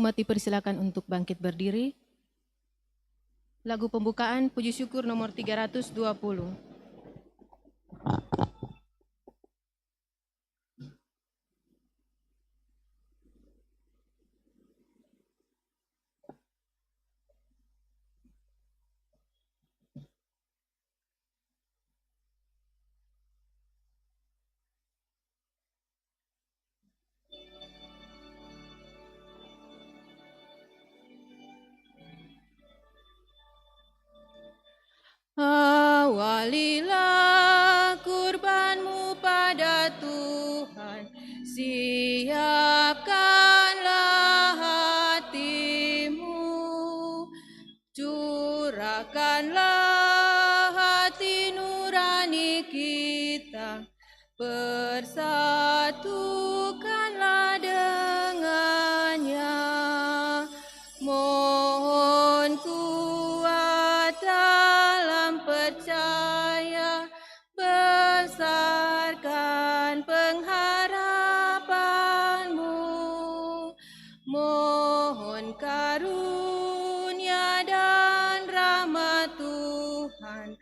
Umat dipersilakan untuk bangkit berdiri. Lagu pembukaan Puji Syukur nomor 320. Awalilah kurbanmu pada Tuhan, siapkanlah hatimu, curahkanlah hati nurani kita, persatukanlah dengannya. Mohon kuat dalam percaya, besarkan pengharapanmu. Mohon karunia dan rahmat Tuhan,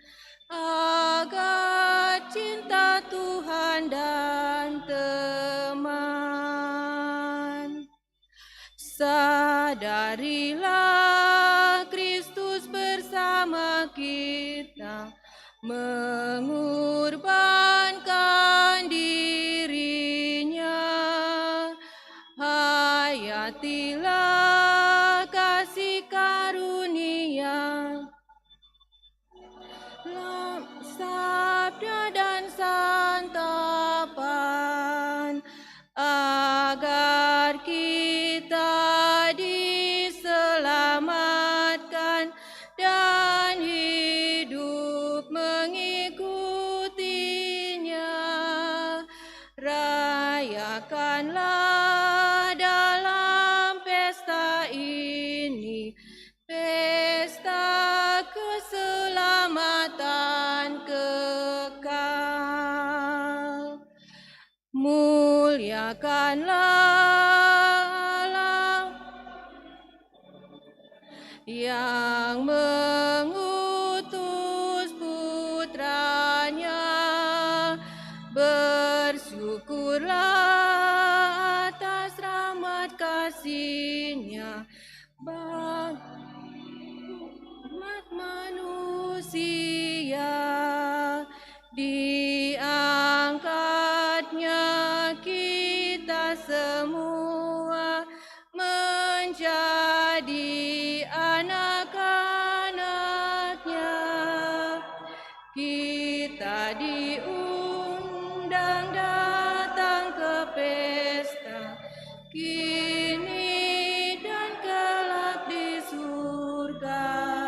agar cinta Tuhan dan teman. Sadarilah Kristus bersama kita, mengorbankan dirinya. Hayatilah kasih karunia, sabda dan santapan, agar kita diselamatkan dan hidup mengikutinya. Rayakanlah dalam pesta ini, pesta keselamatan kekal. Muliakanlah Allah yang mengutus putranya, bersyukurlah atas rahmat kasih-Nya bagi umat manusia. Diangkatnya kita semua menjadi anak-anak-Nya. Kita diundang datang ke pesta, kini dan kelak di surga-Nya.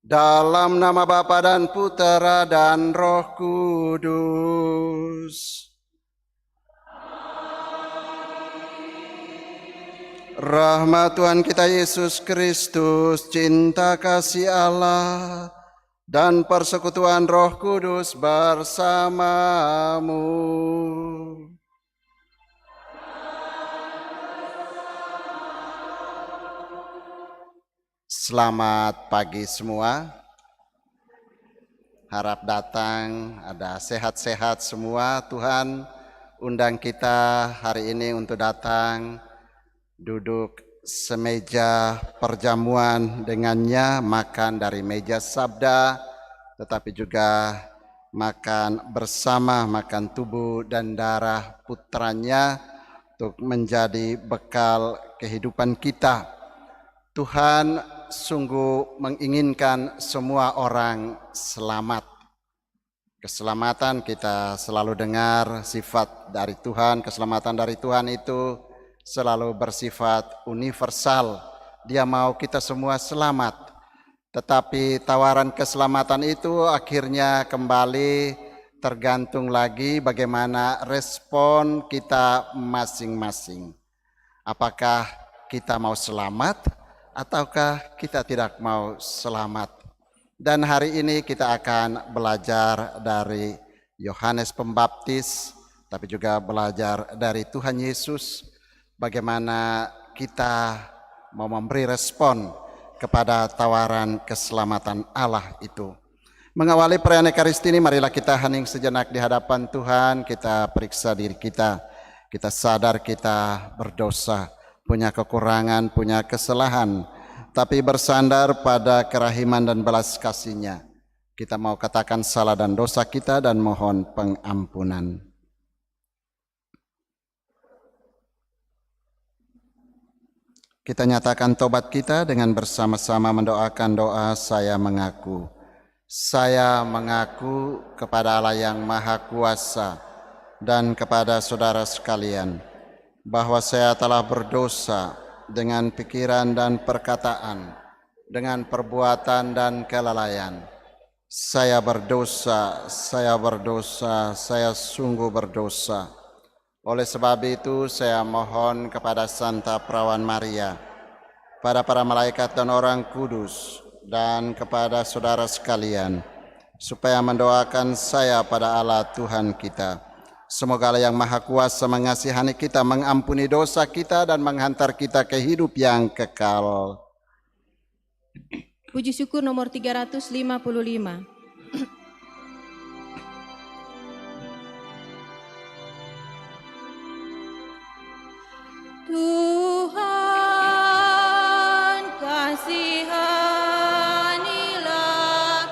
Dalam nama Bapa dan Putera dan Roh Kudus. Rahmat Tuhan kita Yesus Kristus, cinta kasih Allah, dan persekutuan Roh Kudus bersamamu. Selamat pagi semua. Harap datang, ada sehat-sehat semua. Tuhan undang kita hari ini untuk datang, duduk semeja perjamuan dengannya, makan dari meja sabda, tetapi juga makan bersama, makan tubuh dan darah putranya untuk menjadi bekal kehidupan kita. Tuhan sungguh menginginkan semua orang selamat. Keselamatan kita selalu dengar sifat dari Tuhan, keselamatan dari Tuhan itu selalu bersifat universal. Dia mau kita semua selamat. Tetapi tawaran keselamatan itu akhirnya kembali tergantung lagi bagaimana respon kita masing-masing. Apakah kita mau selamat ataukah kita tidak mau selamat? Dan hari ini kita akan belajar dari Yohanes Pembaptis tapi juga belajar dari Tuhan Yesus bagaimana kita mau memberi respon kepada tawaran keselamatan Allah itu. Mengawali perayaan Ekaristi ini, marilah kita hening sejenak di hadapan Tuhan, kita periksa diri kita. Kita sadar kita berdosa, punya kekurangan, punya kesalahan, tapi bersandar pada kerahiman dan belas kasih-Nya. Kita mau katakan salah dan dosa kita dan mohon pengampunan. Kita nyatakan tobat kita dengan bersama-sama mendoakan doa saya mengaku. Saya mengaku kepada Allah yang Maha Kuasa dan kepada saudara sekalian bahwa saya telah berdosa dengan pikiran dan perkataan, dengan perbuatan dan kelalaian. Saya berdosa, saya sungguh berdosa. Oleh sebab itu saya mohon kepada Santa Perawan Maria, pada para malaikat dan orang kudus, dan kepada saudara sekalian, supaya mendoakan saya pada Allah Tuhan kita. Semoga Allah yang Maha Kuasa mengasihani kita, mengampuni dosa kita, dan menghantar kita ke hidup yang kekal. Puji syukur nomor 355. Tuhan kasihanilah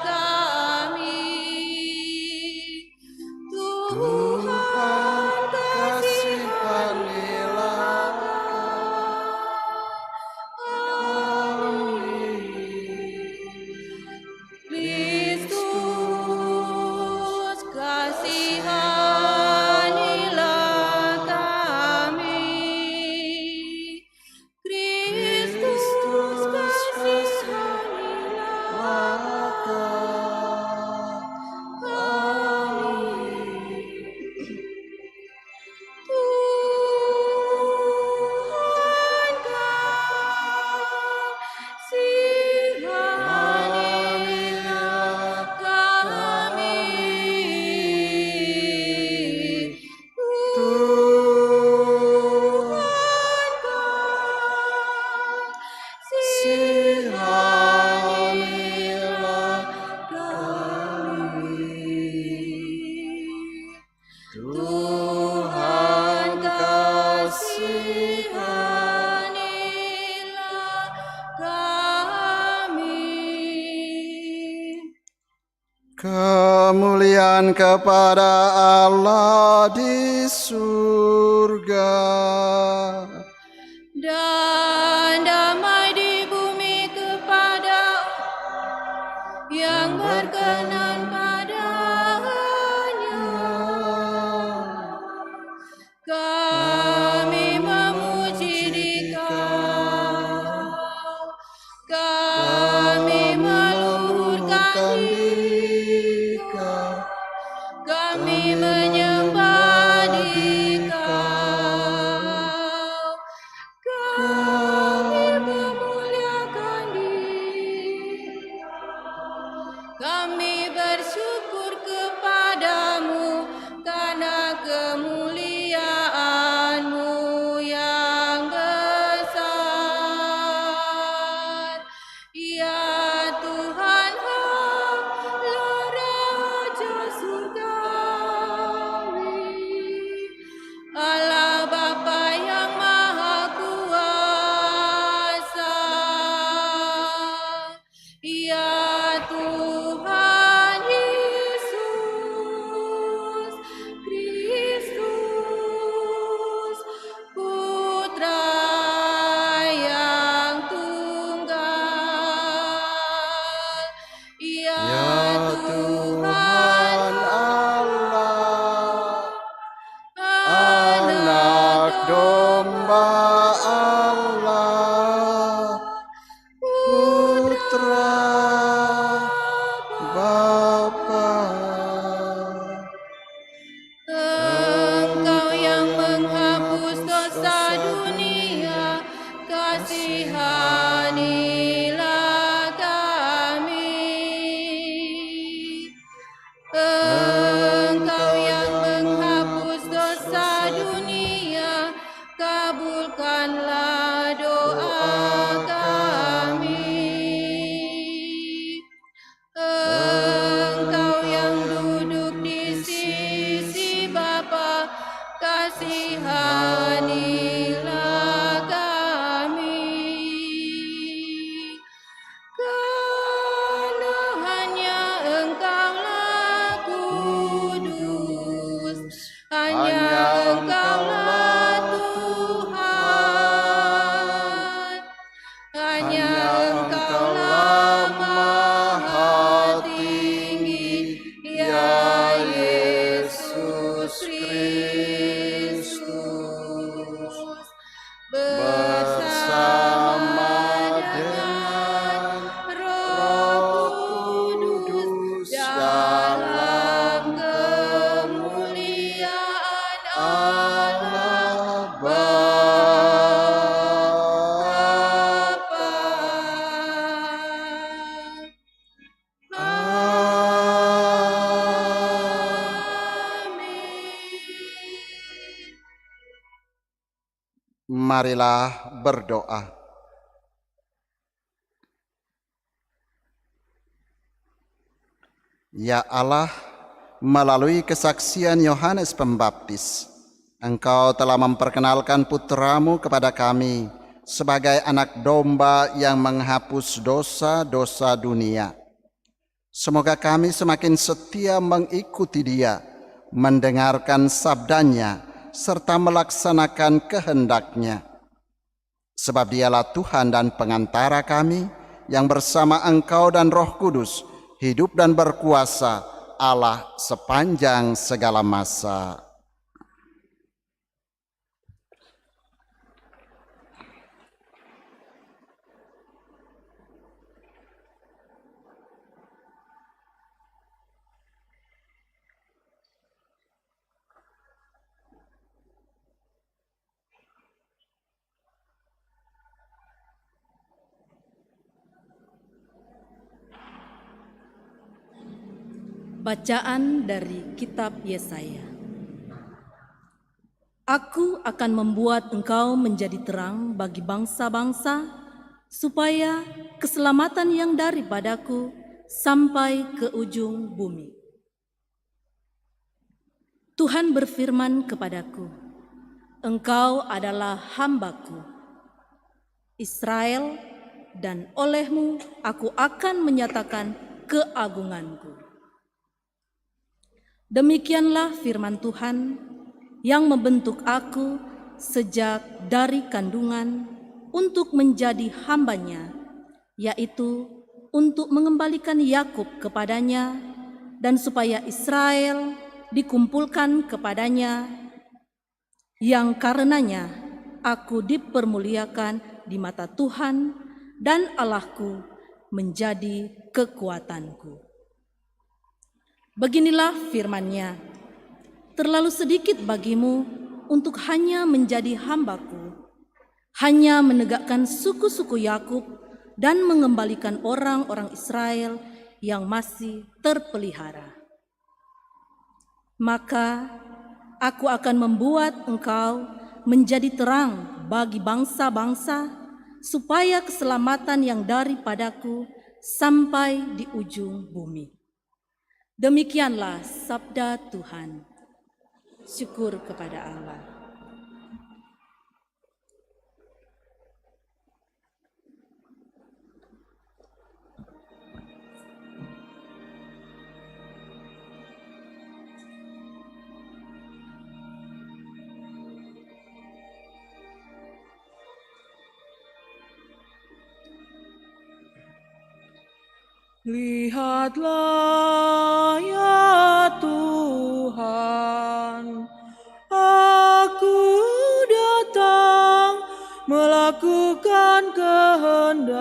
kami. Tuhan kasihanilah kami. Kristus kasihanilah kami. Kristus kasihanilah kami. Tuhan kasihanilah kami. Tuhan kasihanilah kami. Tuhan kasihanilah kami. Kemuliaan kepada Allah di surga. Dan damai di bumi kepada yang berkenan padanya. Kami memuji Dikau, kami meluhurkan Dikau, kami menyembah Dikau, kami memuliakan Dikau. Kami bersyukur kepadamu karena kemuliaan-Mu yang besar. Ya Tuhan Allah Raja Surgawi, Allah Bapa yang Maha Kuasa. Ya Tuhan Yesus Kristus, Putra yang tunggal. Ya Tuhan Allah, Anak domba Allah, Putra Bapa. Engkau yang menghapus dosa dunia, kasihanilah kami. Engkau yang menghapus dosa kasihanilah kami. Karena hanya Engkaulah kudus, hanya Engkaulah Tuhan, hanya Engkaulah Maha Tinggi, ya Yesus Kristus, bersama dengan Roh Kudus dalam kemuliaan Allah Bapa. Amin. Marilah berdoa. Ya Allah, melalui kesaksian Yohanes Pembaptis, Engkau telah memperkenalkan putra-Mu kepada kami sebagai anak domba yang menghapus dosa-dosa dunia. Semoga kami semakin setia mengikuti Dia, mendengarkan sabdanya, serta melaksanakan kehendak-Nya. Sebab Dialah Tuhan dan pengantara kami, yang bersama Engkau dan Roh Kudus hidup dan berkuasa Allah sepanjang segala masa. Bacaan dari Kitab Yesaya. Aku akan membuat engkau menjadi terang bagi bangsa-bangsa, supaya keselamatan yang daripadaku sampai ke ujung bumi. Tuhan berfirman kepadaku, engkau adalah hamba-Ku, Israel, dan olehmu aku akan menyatakan keagungan-Ku. Demikianlah firman Tuhan yang membentuk aku sejak dari kandungan untuk menjadi hamba-Nya, yaitu untuk mengembalikan Yakub kepadanya dan supaya Israel dikumpulkan kepadanya, yang karenanya aku dipermuliakan di mata Tuhan dan Allahku menjadi kekuatanku. Beginilah firman-Nya, terlalu sedikit bagimu untuk hanya menjadi hamba-Ku, hanya menegakkan suku-suku Yakub dan mengembalikan orang-orang Israel yang masih terpelihara. Maka aku akan membuat engkau menjadi terang bagi bangsa-bangsa, supaya keselamatan yang daripadaku sampai di ujung bumi. Demikianlah sabda Tuhan. Syukur kepada Allah. Lihatlah ya Tuhan, aku datang melakukan kehendak-Mu.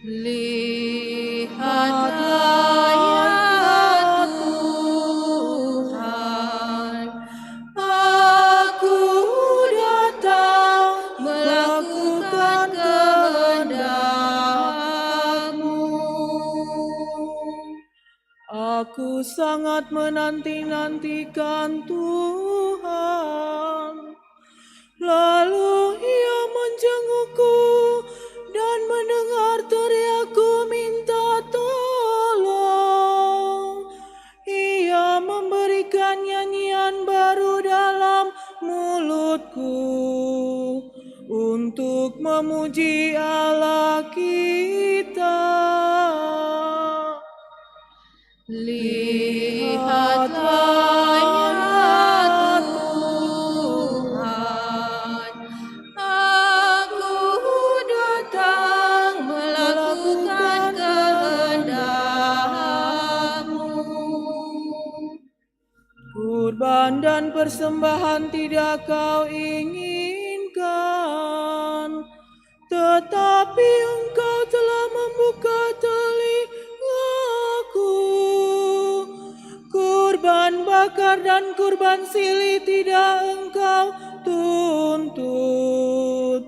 Lihatlah ya Tuhan, aku datang melakukan kehendak-Mu. Aku sangat menanti-nantikan Tuhan. Lalu Ia menjengukku dan mendengar teriakku minta tolong. memuji Allah kita. Lihatlah ya Tuhan, aku datang melakukan kehendak-Mu. Kurban dan persembahan tidak Kau inginkan, tetapi Engkau telah membuka telingaku. Kurban bakar dan kurban silih tidak Engkau tuntut.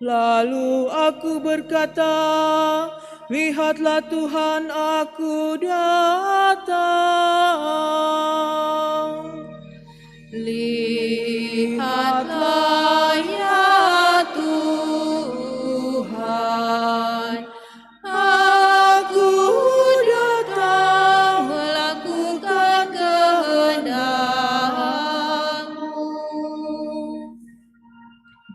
Lalu aku berkata, lihatlah Tuhan, aku datang. Lihatlah ya Tuhan, aku datang melakukan kehendak-Mu.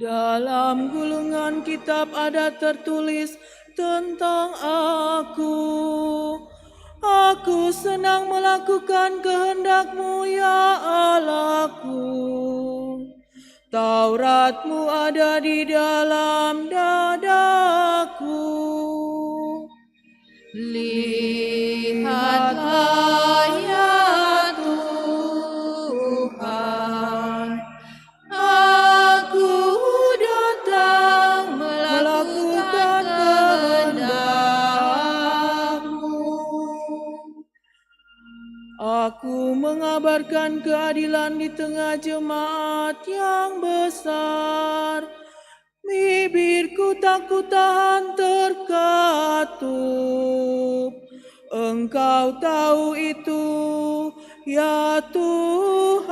Dalam gulungan kitab ada tertulis tentang aku. Aku senang melakukan kehendak-Mu ya Allahku. Taurat-Mu ada di dalam dadaku. Lihatlah ya Tuhan, aku datang melakukan kehendak-Mu. Aku mengabarkan keadilan di tengah jemaat yang besar. Bibirku tak kutahan terkatup. Engkau tahu itu, ya Tuhan.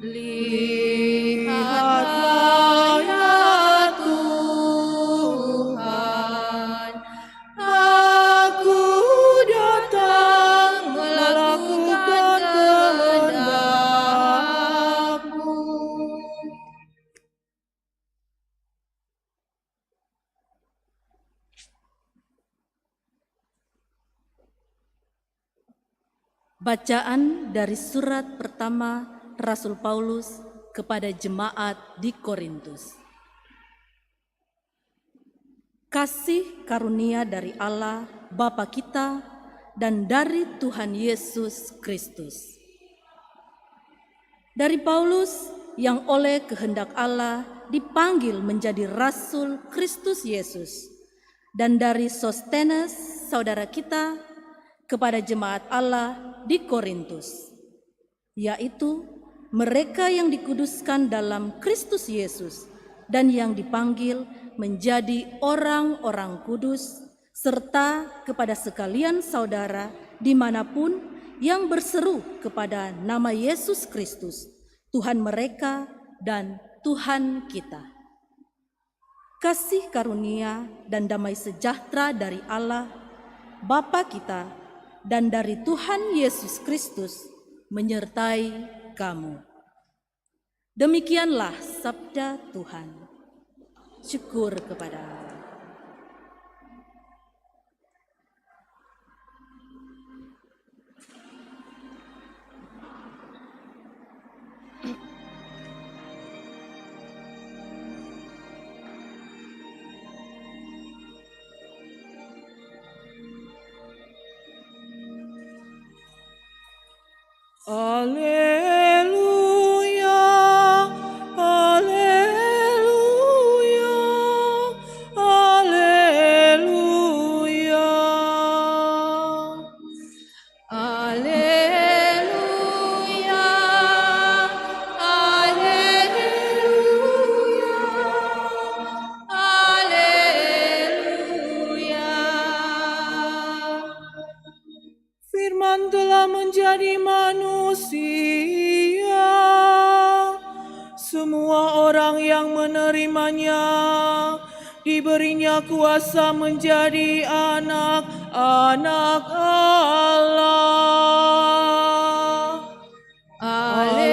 Lihatlah ya Tuhan, aku datang melakukan kehendak-Mu. Bacaan dari surat pertama Rasul Paulus kepada jemaat di Korintus. Kasih karunia dari Allah Bapa kita dan dari Tuhan Yesus Kristus. Dari Paulus yang oleh kehendak Allah dipanggil menjadi Rasul Kristus Yesus, dan dari Sostenes saudara kita kepada jemaat Allah di Korintus, yaitu mereka yang dikuduskan dalam Kristus Yesus dan yang dipanggil menjadi orang-orang kudus, serta kepada sekalian saudara dimanapun yang berseru kepada nama Yesus Kristus, Tuhan mereka dan Tuhan kita. Kasih karunia dan damai sejahtera dari Allah, Bapa kita, dan dari Tuhan Yesus Kristus menyertai kamu. Demikianlah sabda Tuhan. Syukur kepada Allah. Haleluya, haleluya, haleluya. Haleluya, haleluya, haleluya. Firman telah menjadi manusia. Semua orang yang menerimanya diberinya kuasa menjadi anak-anak Allah. Haleluya,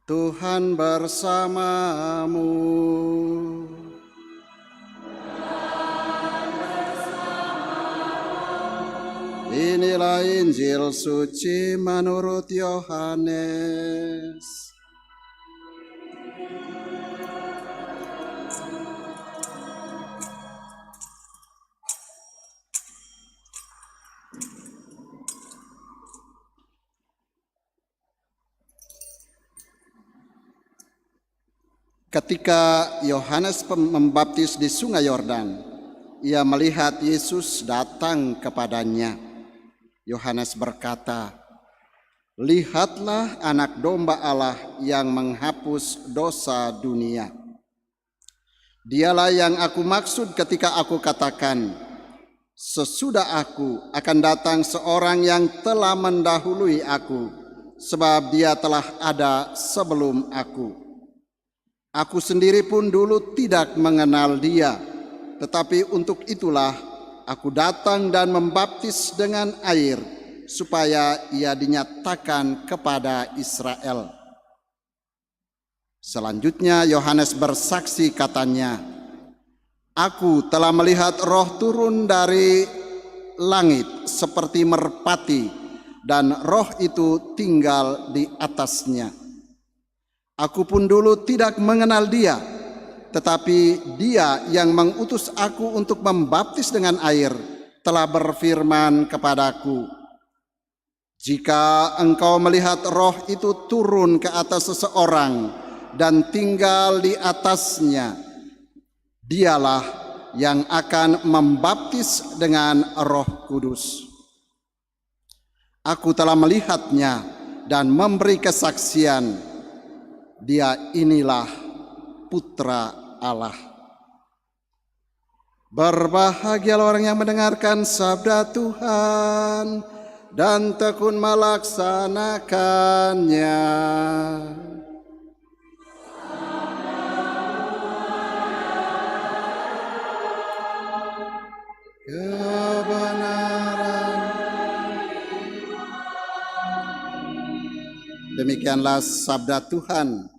Tuhan bersamamu. Inilah Injil suci menurut Yohanes. Ketika Yohanes membaptis di Sungai Yordan, ia melihat Yesus datang kepadanya. Yohanes berkata, "Lihatlah anak domba Allah yang menghapus dosa dunia. Dialah yang aku maksud ketika aku katakan, sesudah aku akan datang seorang yang telah mendahului aku, sebab dia telah ada sebelum aku. Aku sendiri pun dulu tidak mengenal dia, tetapi untuk itulah aku datang dan membaptis dengan air, supaya ia dinyatakan kepada Israel." Selanjutnya Yohanes bersaksi katanya, "Aku telah melihat roh turun dari langit seperti merpati, dan roh itu tinggal di atasnya. Aku pun dulu tidak mengenal dia, tetapi dia yang mengutus aku untuk membaptis dengan air telah berfirman kepadaku, jika engkau melihat roh itu turun ke atas seseorang dan tinggal di atasnya, dialah yang akan membaptis dengan Roh Kudus. Aku telah melihatnya dan memberi kesaksian. Dia inilah Putra Allah." Berbahagialah orang yang mendengarkan sabda Tuhan dan tekun melaksanakannya. Kebenaran. Demikianlah sabda Tuhan.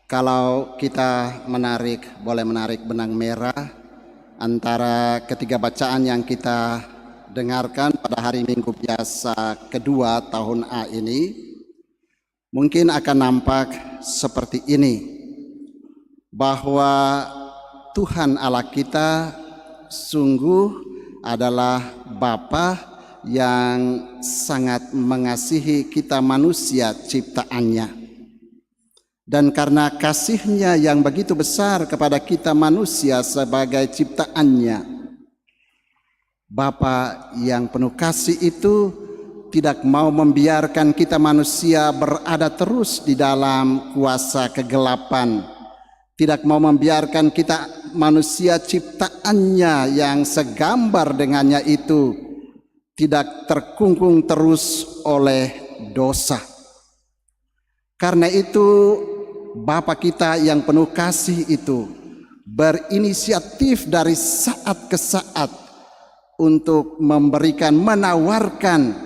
Kalau kita boleh menarik benang merah antara ketiga bacaan yang kita dengarkan pada hari Minggu biasa kedua tahun A ini, mungkin akan nampak seperti ini, bahwa Tuhan Allah kita sungguh adalah Bapa yang sangat mengasihi kita manusia ciptaannya. Dan karena kasihnya yang begitu besar kepada kita manusia sebagai ciptaannya, Bapa yang penuh kasih itu tidak mau membiarkan kita manusia berada terus di dalam kuasa kegelapan. Tidak mau membiarkan kita manusia ciptaannya yang segambar dengannya itu tidak terkungkung terus oleh dosa. Karena itu Bapa kita yang penuh kasih itu berinisiatif dari saat ke saat untuk menawarkan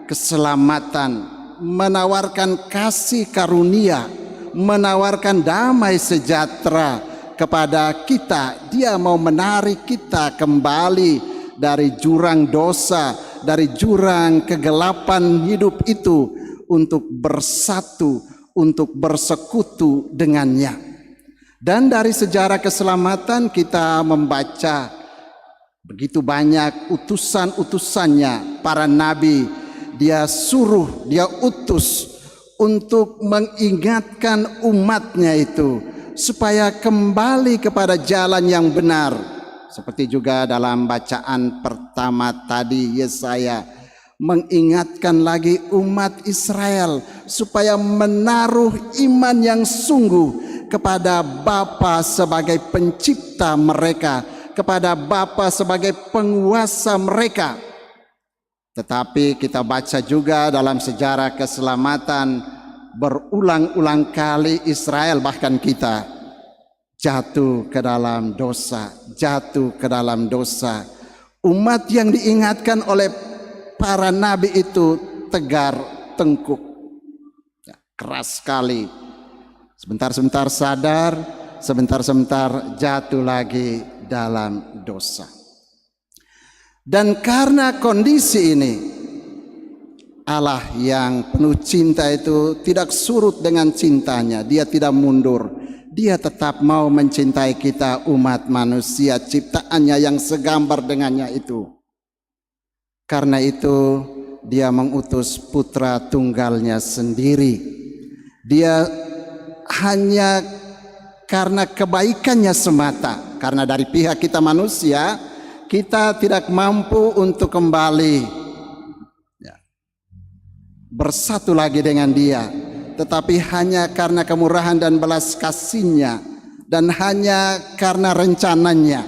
keselamatan, menawarkan kasih karunia, menawarkan damai sejahtera kepada kita. Dia mau menarik kita kembali dari jurang dosa, dari jurang kegelapan hidup itu untuk bersatu, untuk bersekutu dengannya. Dan dari sejarah keselamatan kita membaca begitu banyak utusan-utusannya, para nabi. Dia suruh, dia utus untuk mengingatkan umatnya itu supaya kembali kepada jalan yang benar. Seperti juga dalam bacaan pertama tadi Yesaya, mengingatkan lagi umat Israel supaya menaruh iman yang sungguh kepada Bapa sebagai pencipta mereka, kepada Bapa sebagai penguasa mereka. Tetapi kita baca juga dalam sejarah keselamatan, berulang-ulang kali Israel, bahkan kita, jatuh ke dalam dosa, jatuh ke dalam dosa. Umat yang diingatkan oleh para nabi itu tegar tengkuk, keras sekali. Sebentar-sebentar sadar, sebentar-sebentar jatuh lagi dalam dosa. Dan karena kondisi ini, Allah yang penuh cinta itu tidak surut dengan cintanya. Dia tidak mundur. Dia tetap mau mencintai kita, umat manusia, ciptaannya yang segambar dengannya itu. Karena itu dia mengutus putra tunggalnya sendiri. Dia hanya karena kebaikannya semata. Karena dari pihak kita manusia, kita tidak mampu untuk kembali bersatu lagi dengan dia, tetapi hanya karena kemurahan dan belas kasihnya, dan hanya karena rencananya,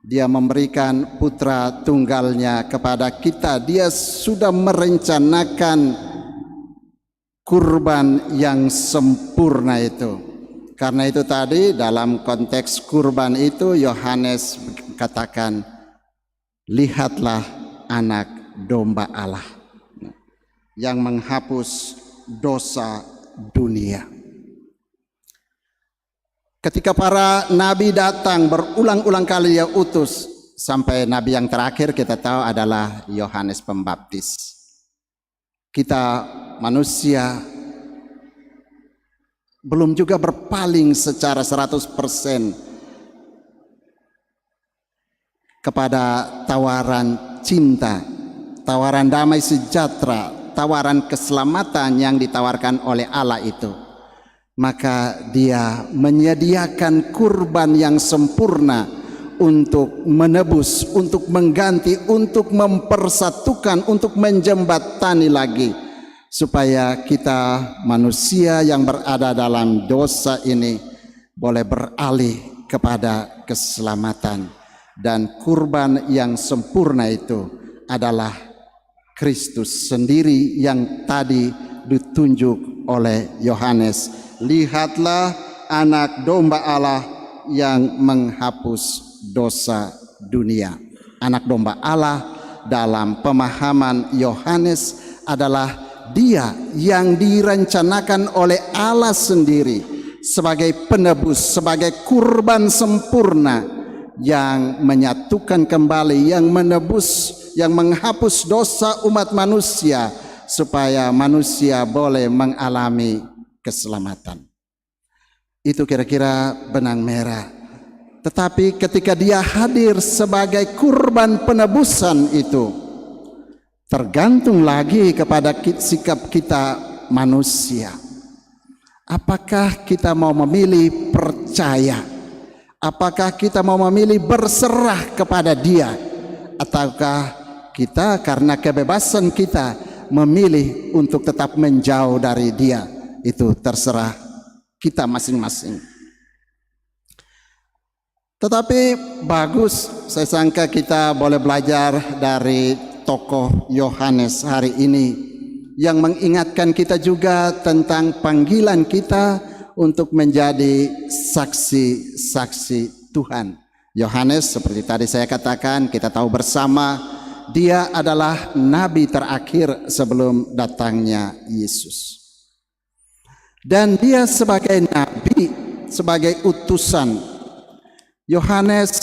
dia memberikan putra tunggalnya kepada kita. Dia sudah merencanakan kurban yang sempurna itu. Karena itu tadi dalam konteks kurban itu Yohanes katakan, lihatlah anak domba Allah yang menghapus dosa dunia. Ketika para nabi datang, berulang-ulang kali dia utus, sampai nabi yang terakhir kita tahu adalah Yohanes Pembaptis. Kita manusia belum juga berpaling secara 100% kepada tawaran cinta, tawaran damai sejahtera, tawaran keselamatan yang ditawarkan oleh Allah itu. Maka dia menyediakan kurban yang sempurna untuk menebus, untuk mengganti, untuk mempersatukan, untuk menjembatani lagi, supaya kita manusia yang berada dalam dosa ini boleh beralih kepada keselamatan. Dan kurban yang sempurna itu adalah Kristus sendiri yang tadi ditunjuk oleh Yohanes. Lihatlah anak domba Allah yang menghapus dosa dunia. Anak domba Allah dalam pemahaman Yohanes adalah dia yang direncanakan oleh Allah sendiri sebagai penebus, sebagai kurban sempurna yang menyatukan kembali, yang menebus, yang menghapus dosa umat manusia, supaya manusia boleh mengalami keselamatan. Itu kira-kira benang merah. Tetapi ketika dia hadir sebagai kurban penebusan itu, tergantung lagi kepada sikap kita manusia. Apakah kita mau memilih percaya? Apakah kita mau memilih berserah kepada dia? Ataukah kita karena kebebasan kita memilih untuk tetap menjauh dari dia? Itu terserah kita masing-masing. Tetapi bagus, saya sangka kita boleh belajar dari tokoh Yohanes hari ini yang mengingatkan kita juga tentang panggilan kita untuk menjadi saksi-saksi Tuhan. Yohanes seperti tadi saya katakan, kita tahu bersama, dia adalah nabi terakhir sebelum datangnya Yesus. Dan dia sebagai nabi, sebagai utusan, Yohanes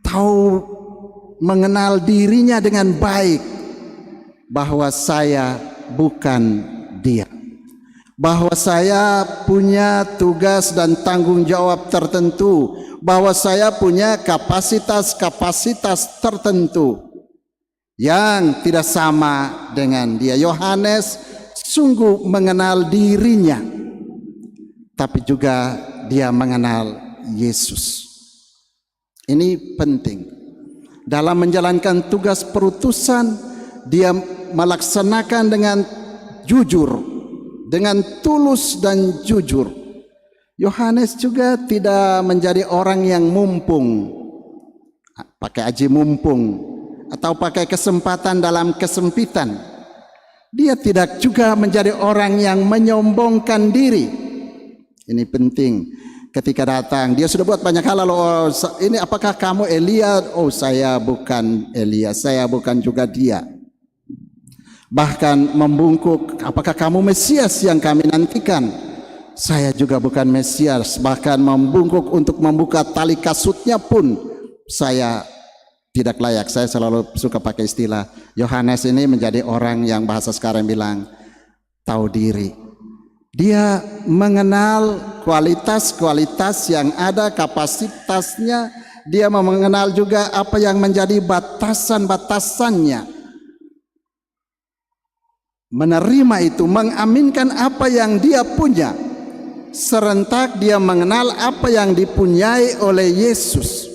tahu, mengenal dirinya dengan baik, bahwa saya bukan dia, bahwa saya punya tugas dan tanggung jawab tertentu, bahwa saya punya kapasitas-kapasitas tertentu yang tidak sama dengan dia. Yohanes sungguh mengenal dirinya, tapi juga dia mengenal Yesus. Ini penting. Dalam menjalankan tugas perutusan, dia melaksanakan dengan jujur, dengan tulus dan jujur. Yohanes juga tidak menjadi orang yang mumpung, pakai aji mumpung, atau pakai kesempatan dalam kesempitan. Dia tidak juga menjadi orang yang menyombongkan diri. Ini penting. Ketika datang, dia sudah buat banyak hal. Lalu, oh, ini apakah kamu Elia? Oh, saya bukan Elia, saya bukan juga dia. Bahkan membungkuk, apakah kamu Mesias yang kami nantikan? Saya juga bukan Mesias. Bahkan membungkuk untuk membuka tali kasutnya pun saya tidak layak. Saya selalu suka pakai istilah, Yohanes ini menjadi orang yang bahasa sekarang bilang tahu diri. Dia mengenal kualitas-kualitas yang ada, kapasitasnya. Dia mengenal juga apa yang menjadi batasan-batasannya. Menerima itu, mengaminkan apa yang dia punya. Serentak dia mengenal apa yang dipunyai oleh Yesus.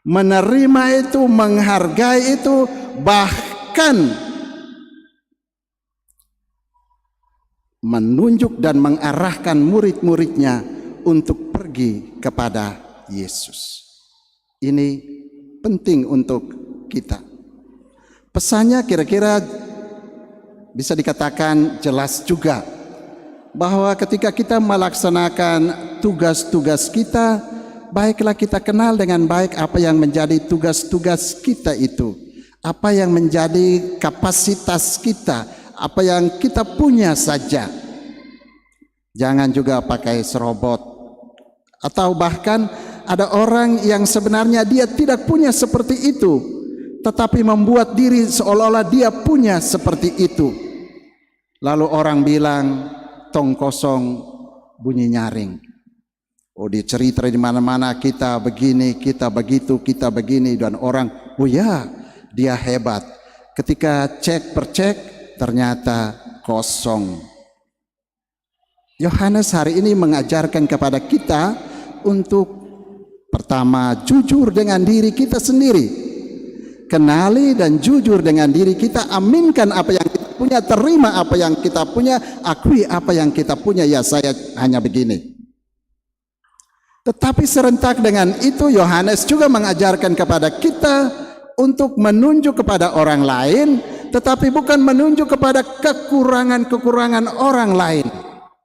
Menerima itu, menghargai itu, bahkan menunjuk dan mengarahkan murid-muridnya untuk pergi kepada Yesus. Ini penting untuk kita. Pesannya kira-kira bisa dikatakan jelas juga, bahwa ketika kita melaksanakan tugas-tugas kita, baiklah kita kenal dengan baik apa yang menjadi tugas-tugas kita itu, apa yang menjadi kapasitas kita, apa yang kita punya saja. Jangan juga pakai serobot. Atau bahkan ada orang yang sebenarnya dia tidak punya seperti itu, tetapi membuat diri seolah-olah dia punya seperti itu. Lalu orang bilang, tong kosong bunyi nyaring. Oh, dicerita di mana-mana kita begini, kita begitu, kita begini, dan orang, oh ya, dia hebat. Ketika cek per cek, ternyata kosong. Yohanes hari ini mengajarkan kepada kita untuk pertama jujur dengan diri kita sendiri. Kenali dan jujur dengan diri kita, aminkan apa yang kita punya, terima apa yang kita punya, akui apa yang kita punya. Ya, saya hanya begini. Tetapi serentak dengan itu Yohanes juga mengajarkan kepada kita untuk menunjuk kepada orang lain, tetapi bukan menunjuk kepada kekurangan-kekurangan orang lain.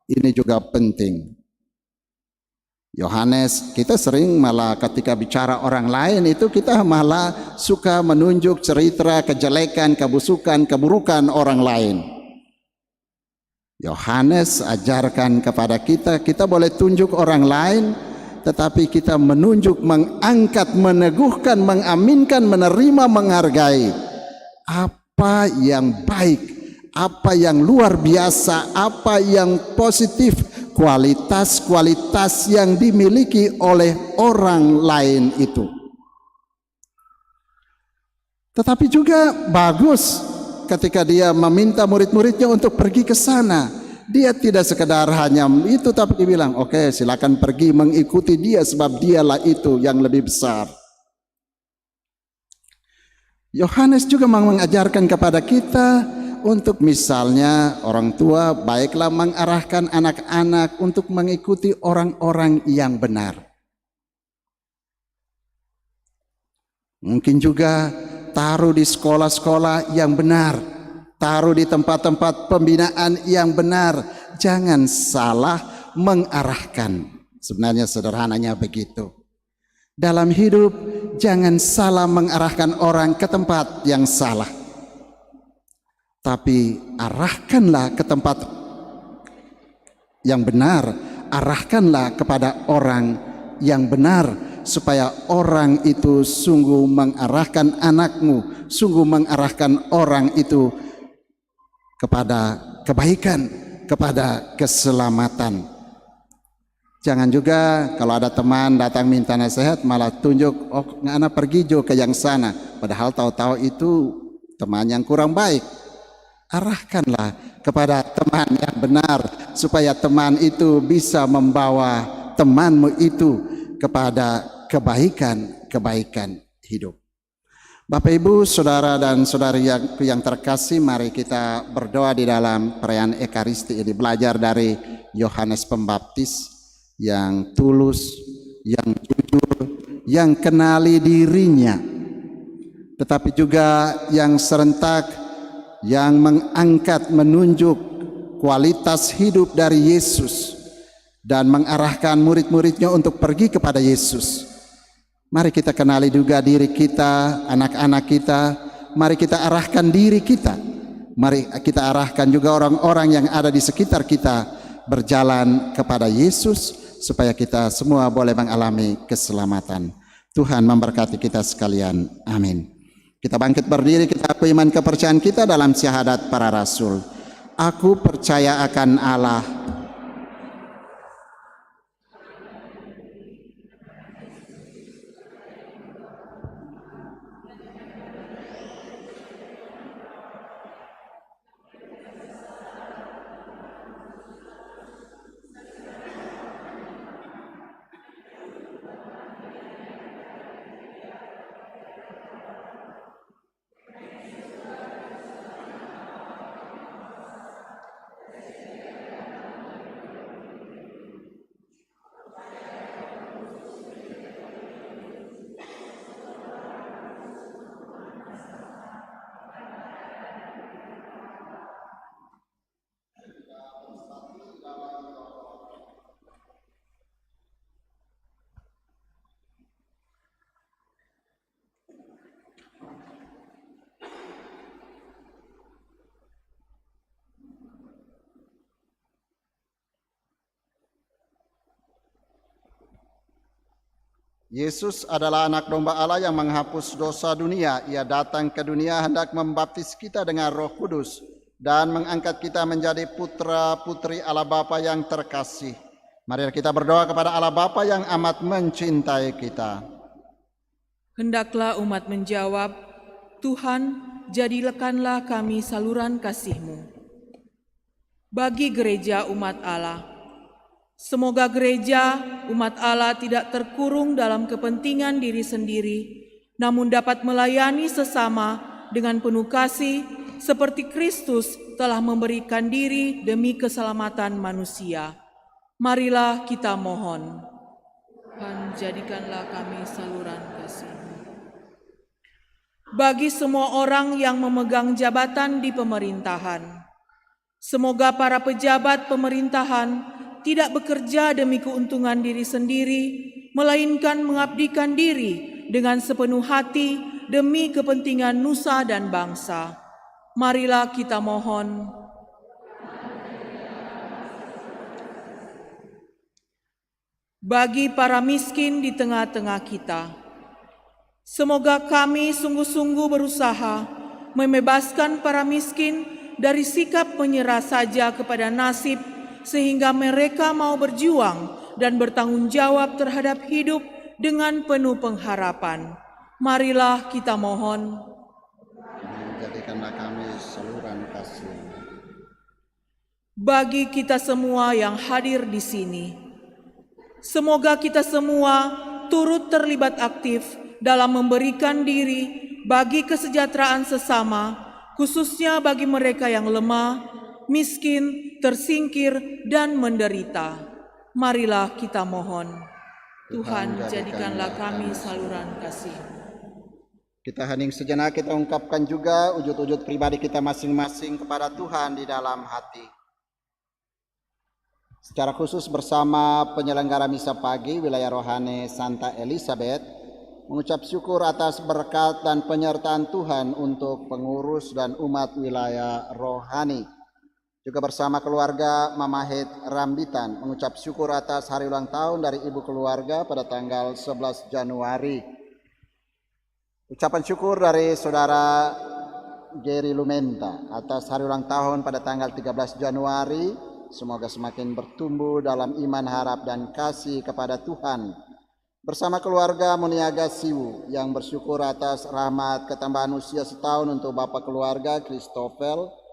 Ini juga penting. Yohanes, kita sering malah ketika bicara orang lain itu kita malah suka menunjuk cerita kejelekan, kebusukan, keburukan orang lain. Yohanes ajarkan kepada kita, kita boleh tunjuk orang lain, tetapi kita menunjuk, mengangkat, meneguhkan, mengaminkan, menerima, menghargai apa yang baik, apa yang luar biasa, apa yang positif, kualitas-kualitas yang dimiliki oleh orang lain itu. Tetapi juga bagus ketika dia meminta murid-muridnya untuk pergi ke sana. Dia tidak sekedar hanya itu, tapi dia bilang, oke, silakan pergi mengikuti dia, sebab dialah itu yang lebih besar. Yohanes juga mengajarkan kepada kita untuk misalnya orang tua baiklah mengarahkan anak-anak untuk mengikuti orang-orang yang benar. Mungkin juga taruh di sekolah-sekolah yang benar, taruh di tempat-tempat pembinaan yang benar. Jangan salah mengarahkan. Sebenarnya sederhananya begitu. Dalam hidup jangan salah mengarahkan orang ke tempat yang salah, tapi arahkanlah ke tempat yang benar, arahkanlah kepada orang yang benar, supaya orang itu sungguh mengarahkan anakmu, sungguh mengarahkan orang itu kepada kebaikan, kepada keselamatan. Jangan juga kalau ada teman datang minta nasihat malah tunjuk, oh anak pergi jo ke yang sana, padahal tahu-tahu itu teman yang kurang baik. Arahkanlah kepada teman yang benar, supaya teman itu bisa membawa temanmu itu kepada kebaikan-kebaikan hidup. Bapak, Ibu, Saudara dan Saudari yang terkasih, mari kita berdoa di dalam perayaan Ekaristi ini, belajar dari Yohanes Pembaptis yang tulus, yang jujur, yang kenali dirinya, tetapi juga yang serentak, yang mengangkat, menunjuk kualitas hidup dari Yesus dan mengarahkan murid-muridnya untuk pergi kepada Yesus. Mari kita kenali juga diri kita, anak-anak kita. Mari kita arahkan diri kita. Mari kita arahkan juga orang-orang yang ada di sekitar kita berjalan kepada Yesus, supaya kita semua boleh mengalami keselamatan. Tuhan memberkati kita sekalian. Amin. Kita bangkit berdiri, kita akui iman kepercayaan kita dalam syahadat para rasul. Aku percaya akan Allah, Yesus adalah anak domba Allah yang menghapus dosa dunia. Ia datang ke dunia hendak membaptis kita dengan Roh Kudus dan mengangkat kita menjadi putra-putri Allah Bapa yang terkasih. Mari kita berdoa kepada Allah Bapa yang amat mencintai kita. Hendaklah umat menjawab, Tuhan, jadikanlah kami saluran kasih-Mu. Bagi gereja umat Allah, semoga gereja umat Allah tidak terkurung dalam kepentingan diri sendiri, namun dapat melayani sesama dengan penuh kasih, seperti Kristus telah memberikan diri demi keselamatan manusia. Marilah kita mohon. Tuhan, jadikanlah kami saluran kasih-Mu. Bagi semua orang yang memegang jabatan di pemerintahan, semoga para pejabat pemerintahan tidak bekerja demi keuntungan diri sendiri, melainkan mengabdikan diri dengan sepenuh hati demi kepentingan nusa dan bangsa. Marilah kita mohon. Bagi para miskin di tengah-tengah kita, semoga kami sungguh-sungguh berusaha membebaskan para miskin dari sikap menyerah saja kepada nasib, sehingga mereka mau berjuang dan bertanggung jawab terhadap hidup dengan penuh pengharapan. Marilah kita mohon. Jadikanlah kami saluran kasih. Bagi kita semua yang hadir di sini, semoga kita semua turut terlibat aktif dalam memberikan diri bagi kesejahteraan sesama, khususnya bagi mereka yang lemah, miskin, tersingkir, dan menderita. Marilah kita mohon. Tuhan, jadikanlah kami saluran kasih. Kita hening sejenak, kita ungkapkan juga wujud-wujud pribadi kita masing-masing kepada Tuhan di dalam hati. Secara khusus bersama penyelenggara misa pagi wilayah rohani Santa Elizabeth, mengucap syukur atas berkat dan penyertaan Tuhan untuk pengurus dan umat wilayah rohani. Juga bersama keluarga Mamahit Rambitan mengucap syukur atas hari ulang tahun dari ibu keluarga pada tanggal 11 Januari. Ucapan syukur dari saudara Geri Lumenta atas hari ulang tahun pada tanggal 13 Januari. Semoga semakin bertumbuh dalam iman, harap, dan kasih kepada Tuhan. Bersama keluarga Muniaga Siwu yang bersyukur atas rahmat ketambahan usia setahun untuk Bapak keluarga Christopher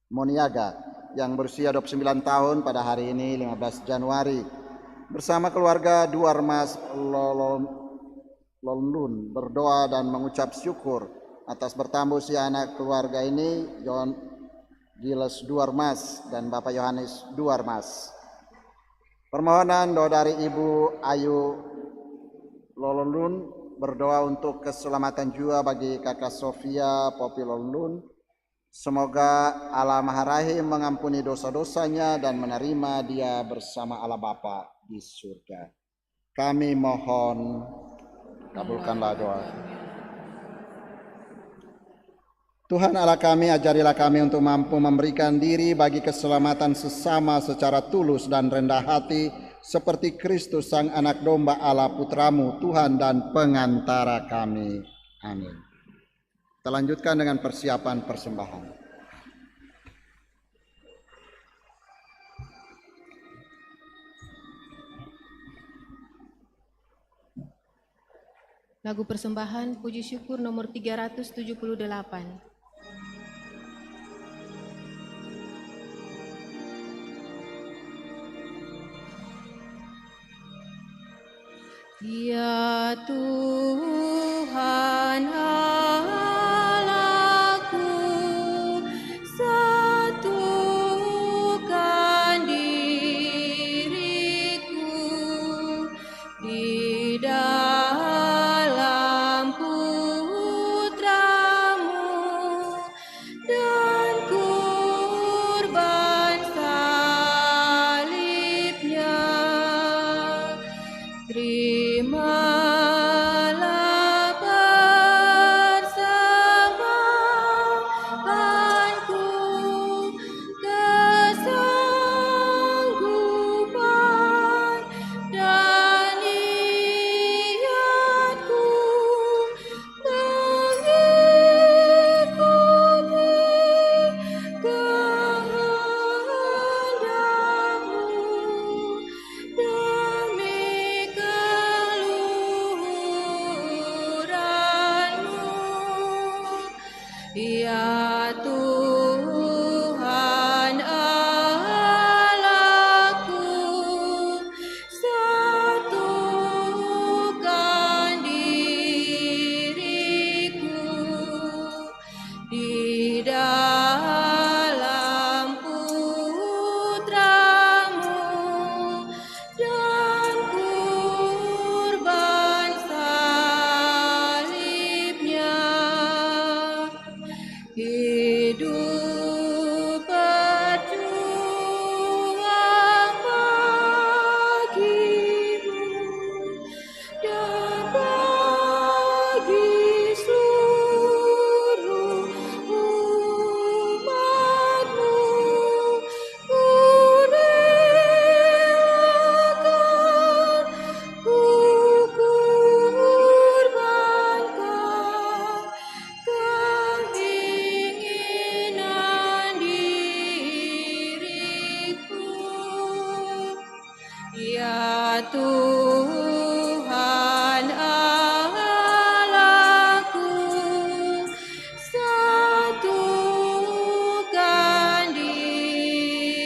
Muniaga yang berusia 29 tahun pada hari ini 15 Januari. Bersama keluarga Duarmas Lolun berdoa dan mengucap syukur atas bertambah usia anak keluarga ini, John Giles Duarmas dan Bapak Yohanes Duarmas. Permohonan doa dari Ibu Ayu Lolun berdoa untuk keselamatan jiwa bagi kakak Sofia Popi Lolun. Semoga Allah Maha Rahim mengampuni dosa-dosanya dan menerima dia bersama Allah Bapa di surga. Kami mohon, kabulkanlah doa. Tuhan Allah kami, ajarilah kami untuk mampu memberikan diri bagi keselamatan sesama secara tulus dan rendah hati, seperti Kristus Sang Anak Domba Allah Putramu, Tuhan dan pengantara kami. Amin. Kita lanjutkan dengan persiapan persembahan. Lagu persembahan puji syukur nomor 378. Ya Tuhan Allahku, satukan diriku di dalam Putramu dan kurban salibnya. Terimalah persembahanku, kesanggupan dan niatku mengikuti kehendak-Mu demi keluhuran-Mu. Ya Tuhan Allahku, satukan diriku di dalam Putramu dan kurban salibnya. Hidup berjuang bagi-Mu dan bagi seluruh umat-Mu. Ku relakan, ku kurbankan keinginan diriku. Ya Tuhan Allahku, satukan diriku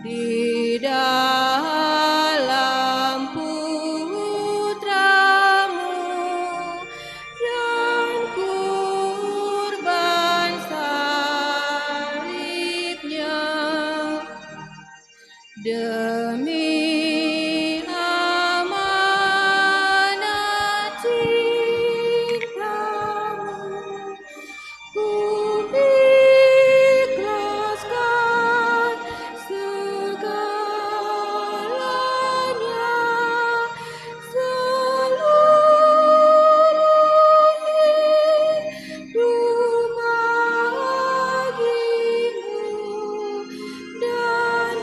di dalam Putramu dan kurban salibnya. Demi amanat cinta-Mu, ku ikhlaskan segalanya, seluruh hidup bagi-Mu dan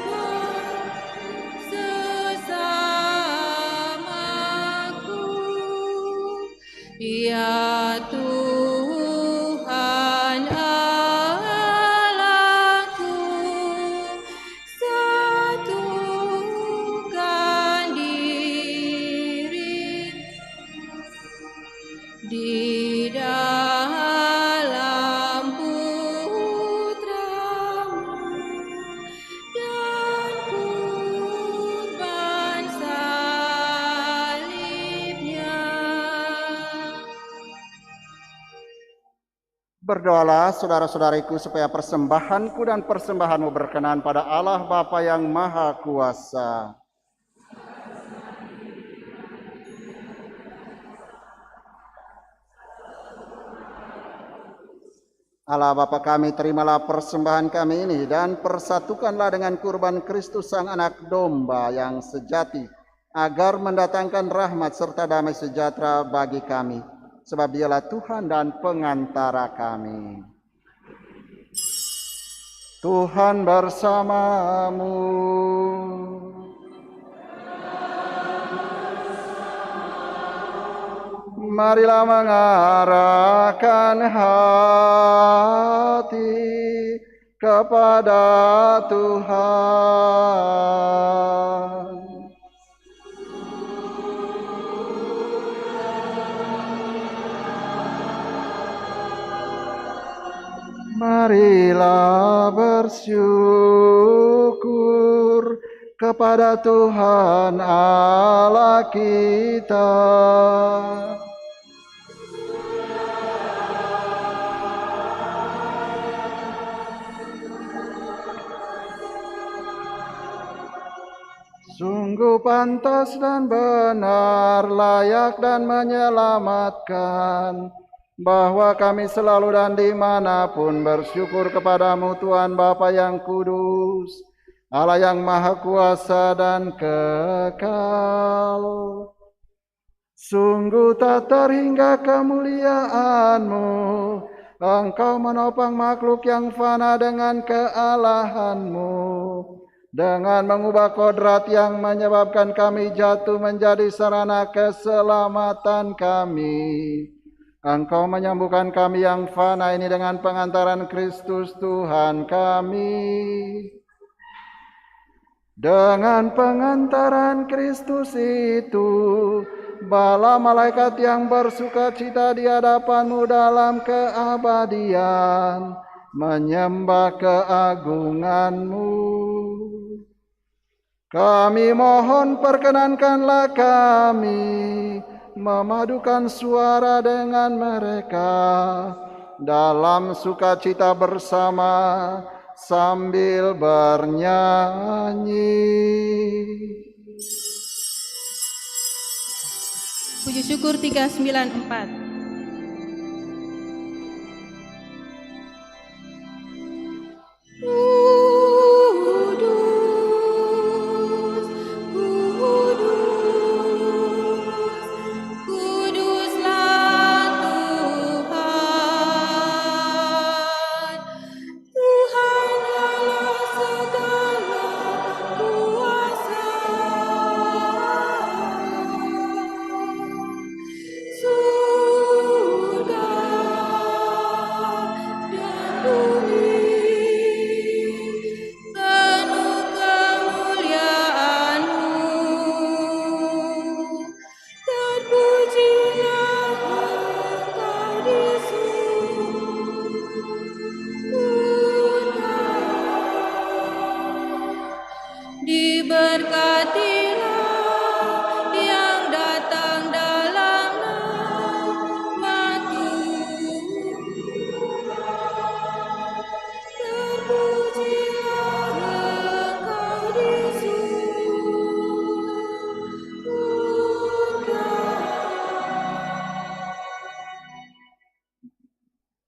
Berdoalah saudara-saudariku supaya persembahanku dan persembahanmu berkenan pada Allah Bapa yang Maha Kuasa. Allah Bapa kami, terimalah persembahan kami ini dan persatukanlah dengan kurban Kristus Sang Anak Domba yang sejati, agar mendatangkan rahmat serta damai sejahtera bagi kami, sebab Dialah Tuhan dan pengantara kami. Tuhan bersamamu. Marilah mengarahkan hati kepada Tuhan. Marilah bersyukur kepada Tuhan Allah kita. Sungguh pantas dan benar, layak dan menyelamatkan, bahwa kami selalu dan dimanapun bersyukur kepadamu Tuhan Bapa yang kudus, Allah yang maha kuasa dan kekal. Sungguh tak terhingga kemuliaan-Mu, Engkau menopang makhluk yang fana dengan kealahan-Mu, dengan mengubah kodrat yang menyebabkan kami jatuh menjadi sarana keselamatan kami. Engkau menyembuhkan kami yang fana ini dengan pengantaran Kristus Tuhan kami. Dengan pengantaran Kristus itu, bala malaikat yang bersuka cita di hadapan-Mu dalam keabadian menyembah keagungan-Mu. Kami mohon perkenankanlah kami memadukan suara dengan mereka dalam sukacita bersama sambil bernyanyi. Puji syukur 394.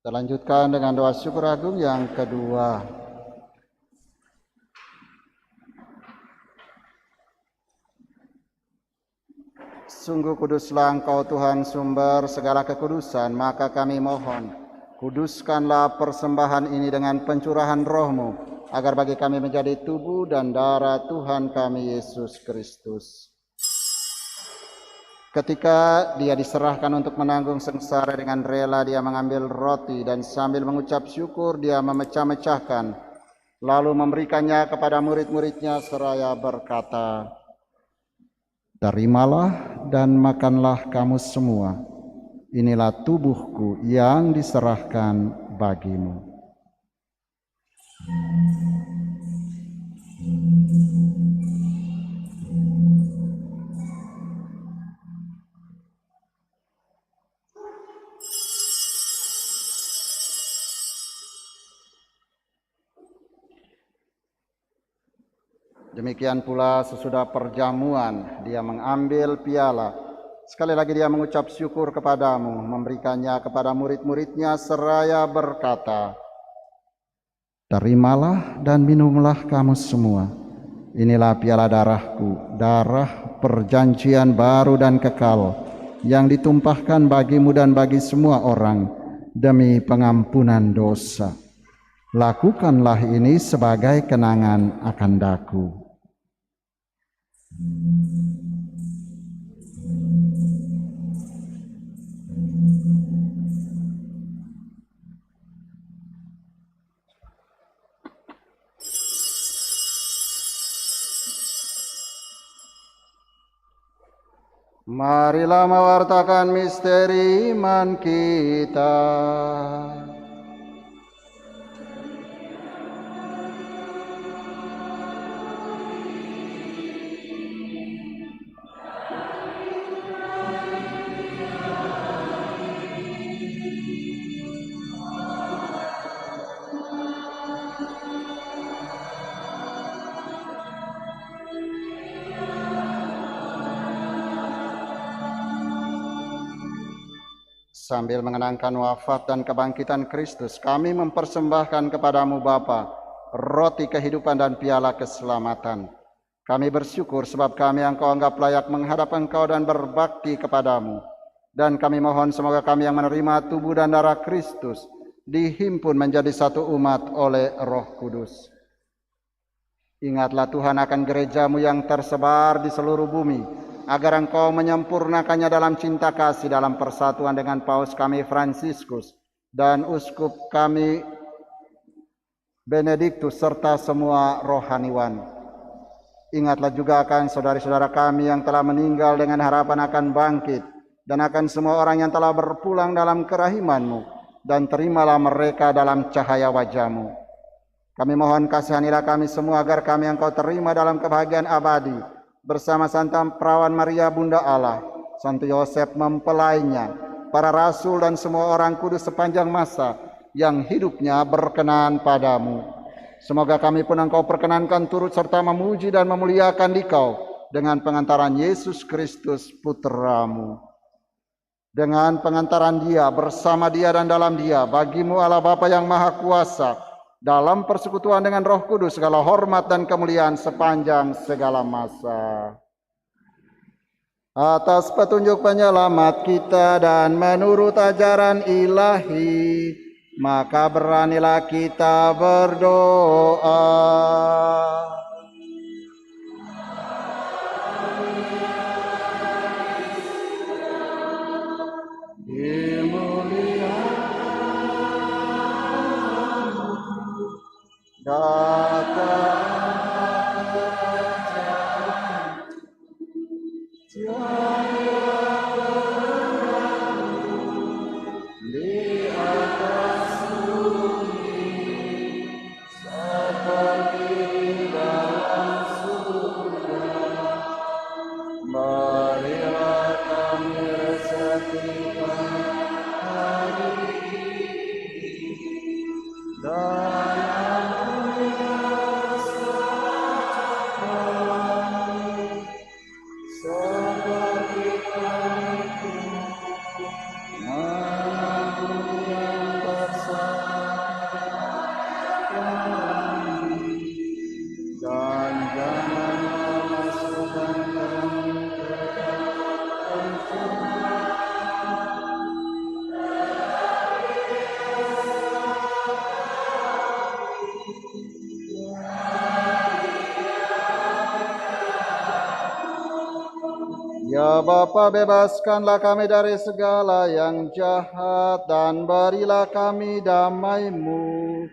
Kita lanjutkan dengan doa syukur agung yang kedua. Sungguh kuduslah Engkau Tuhan sumber segala kekudusan, maka kami mohon, kuduskanlah persembahan ini dengan pencurahan Roh-Mu, agar bagi kami menjadi tubuh dan darah Tuhan kami Yesus Kristus. Ketika Dia diserahkan untuk menanggung sengsara, dengan rela Dia mengambil roti dan sambil mengucap syukur Dia memecah-mecahkan, lalu memberikannya kepada murid-muridnya seraya berkata, "Terimalah dan makanlah kamu semua, inilah tubuhku yang diserahkan bagimu." Demikian pula sesudah perjamuan dia mengambil piala. Sekali lagi dia mengucap syukur kepadamu, memberikannya kepada murid-muridnya seraya berkata, "Terimalah dan minumlah kamu semua. Inilah piala darahku, darah perjanjian baru dan kekal, yang ditumpahkan bagimu dan bagi semua orang demi pengampunan dosa. Lakukanlah ini sebagai kenangan akan daku." Marilah mewartakan misteri iman kita. Sambil mengenangkan wafat dan kebangkitan Kristus, kami mempersembahkan kepadamu Bapa, roti kehidupan dan piala keselamatan. Kami bersyukur sebab kami yang Kau anggap layak menghadap Engkau dan berbakti kepadamu. Dan kami mohon semoga kami yang menerima tubuh dan darah Kristus dihimpun menjadi satu umat oleh Roh Kudus. Ingatlah Tuhan akan gerejamu yang tersebar di seluruh bumi, agar Engkau menyempurnakannya dalam cinta kasih dalam persatuan dengan Paus kami Fransiskus dan Uskup kami Benediktus serta semua rohaniwan. Ingatlah juga akan saudara-saudara kami yang telah meninggal dengan harapan akan bangkit, dan akan semua orang yang telah berpulang dalam kerahiman-Mu, dan terimalah mereka dalam cahaya wajah-Mu. Kami mohon kasihanilah kami semua agar kami yang Kau terima dalam kebahagiaan abadi, bersama Santa Perawan Maria Bunda Allah, Santo Yosef mempelainya, para rasul dan semua orang kudus sepanjang masa yang hidupnya berkenan padamu. Semoga kami pun Engkau perkenankan turut serta memuji dan memuliakan Dikau dengan pengantaran Yesus Kristus Putra-Mu. Dengan pengantaran Dia, bersama Dia dan dalam Dia, bagimu Allah Bapa yang Maha Kuasa, dalam persekutuan dengan Roh Kudus, segala hormat dan kemuliaan sepanjang segala masa. Atas petunjuk penyelamat kita dan menurut ajaran ilahi, maka beranilah kita berdoa. Ya Bapa, bebaskanlah kami dari segala yang jahat dan berilah kami damai-Mu.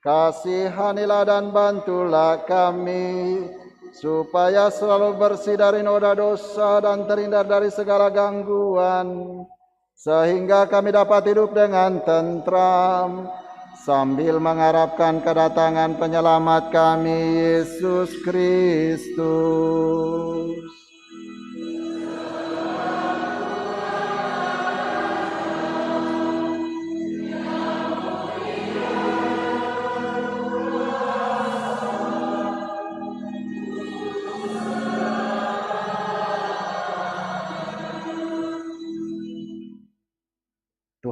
Kasihanilah dan bantulah kami, supaya selalu bersih dari noda dosa dan terhindar dari segala gangguan, sehingga kami dapat hidup dengan tentram, sambil mengharapkan kedatangan penyelamat kami, Yesus Kristus.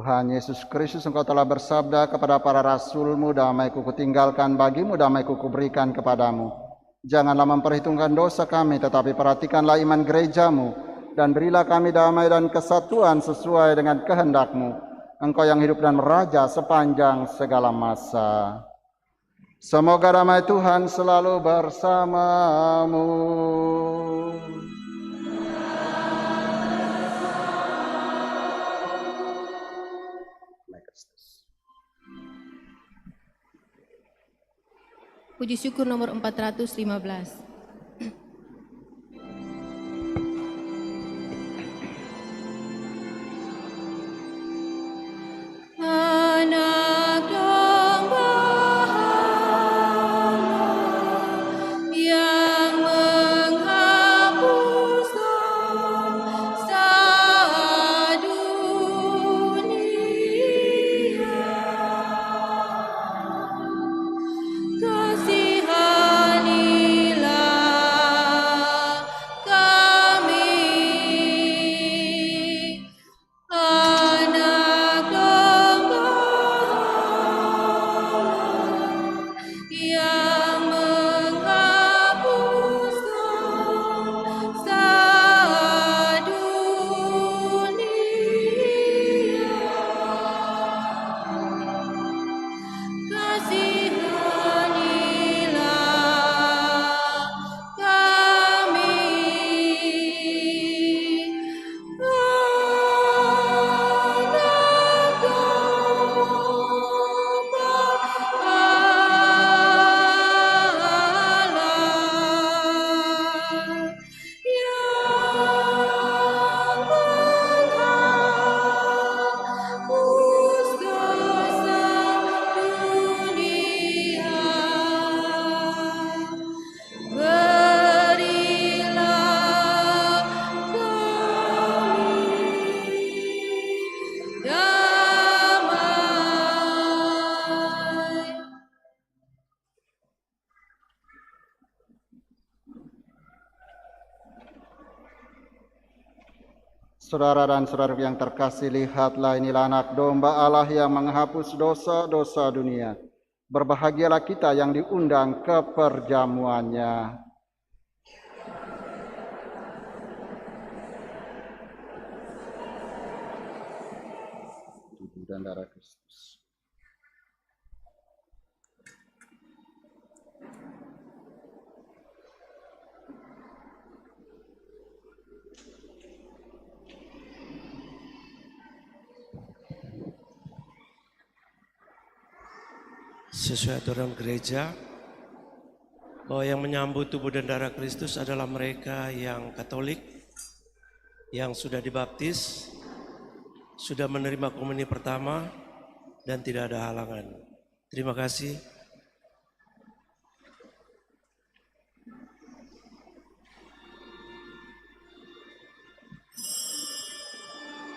Tuhan Yesus Kristus, Engkau telah bersabda kepada para rasul-Mu, damai-Ku kutinggalkan bagimu, damai-Ku kuberikan kepadamu. Janganlah memperhitungkan dosa kami, tetapi perhatikanlah iman gereja-Mu, dan berilah kami damai dan kesatuan sesuai dengan kehendak-Mu. Engkau yang hidup dan meraja sepanjang segala masa. Semoga damai Tuhan selalu bersamamu. Puji syukur nomor 415. Anak domba yang menghapus dosa dunia, kasihanilah kami. Anak domba yang menghapus dosa dunia, kasihanilah kami. Anak domba Allah yang menghapus dosa dunia, berilah kami damai. Saudara dan saudaraku yang terkasih, lihatlah, inilah anak domba Allah yang menghapus dosa-dosa dunia. Berbahagialah kita yang diundang ke perjamuannya. Tubuh dan darah Kristus. Sesuai aturan gereja, bahwa yang menyambut tubuh dan darah Kristus adalah mereka yang Katolik, yang sudah dibaptis, sudah menerima komuni pertama, dan tidak ada halangan. Terima kasih.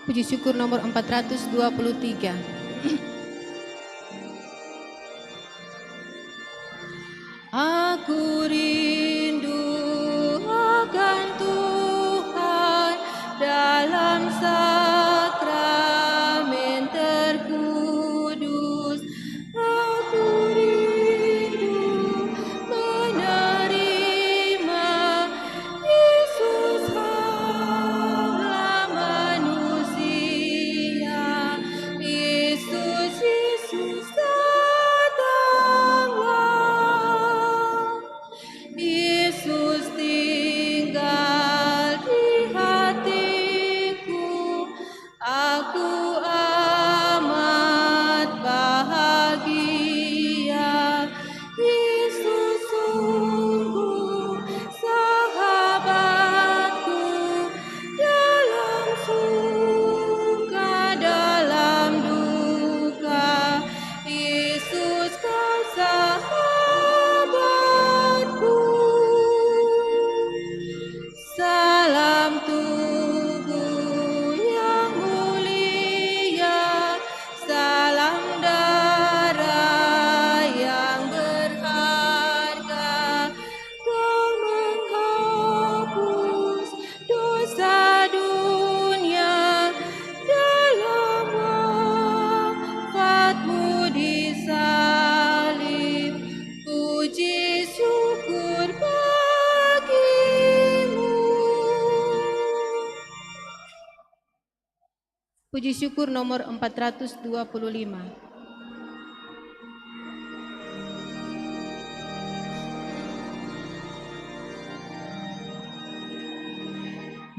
Puji syukur nomor 423. Aku rindu akan Tuhan dalam sakramen terkudus. Aku rindu menerima Yesus Allah manusia. Yesus, Yesus datanglah. Puji syukur nomor 425.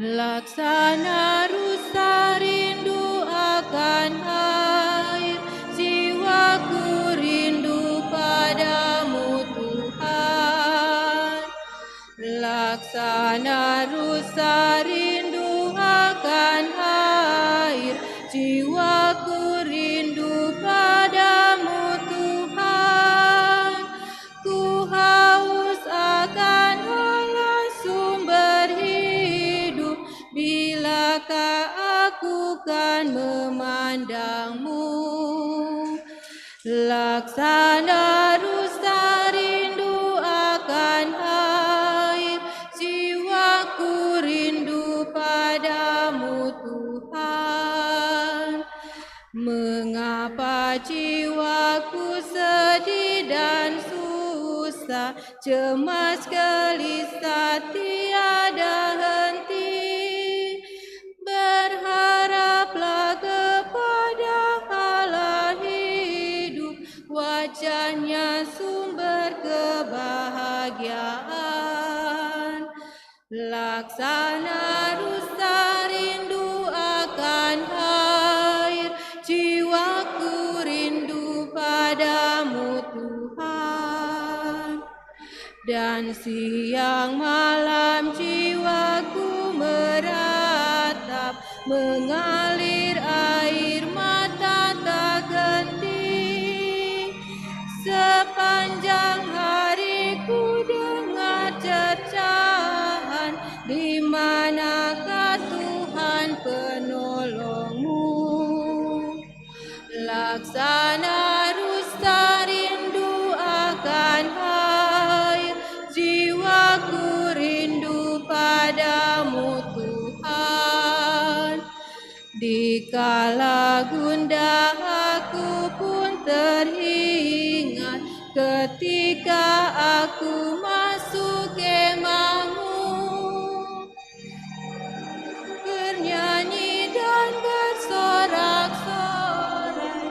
Laksana rusa rindu akan air, jiwaku rindu padamu Tuhan. Laksana rusa rindu akan air, jiwaku rindu padamu Tuhan. Ku haus akan Allah sumber hidup, bilakah aku kan memandangmu. Laksana rusa rindu akan air, jiwaku rindu padamu Tuhan. Mengapa jiwaku sedih dan susah, cemas gelisah tiada henti. Berharaplah kepada Allah hidup, wajahnya sumber kebahagiaan. Laksana rusa rindu akan air, jiwaku rindu padamu Tuhan. Dan siang malam jiwaku meratap, mengalir air mata tak henti. Sepanjang hari ku dengar cercahan, di manakah Tuhan penolongmu. Laksana rusa rindu akan air, jiwaku rindu padamu Tuhan. Dikala gundah aku pun teringat, ketika aku masuk kemahmu, bernyanyi dan bersorak-sorai.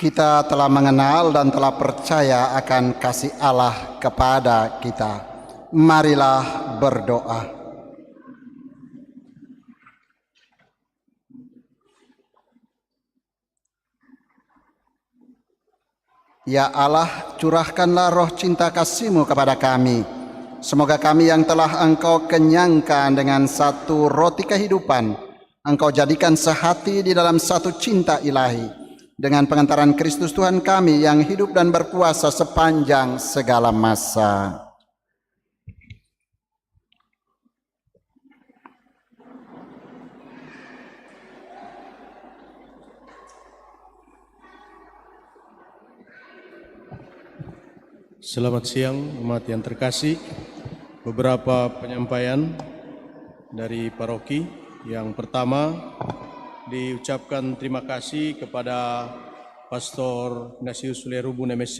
Kita telah mengenal dan telah percaya akan kasih Allah kepada kita. Marilah berdoa. Ya Allah, curahkanlah roh cinta kasih-Mu kepada kami. Semoga kami yang telah Engkau kenyangkan dengan satu roti kehidupan, Engkau jadikan sehati di dalam satu cinta ilahi, dengan pengantaran Kristus Tuhan kami yang hidup dan berkuasa sepanjang segala masa. Selamat siang umat yang terkasih. Beberapa penyampaian dari paroki. Yang pertama, diucapkan terima kasih kepada Pastor Ignatius Sulerubu MSC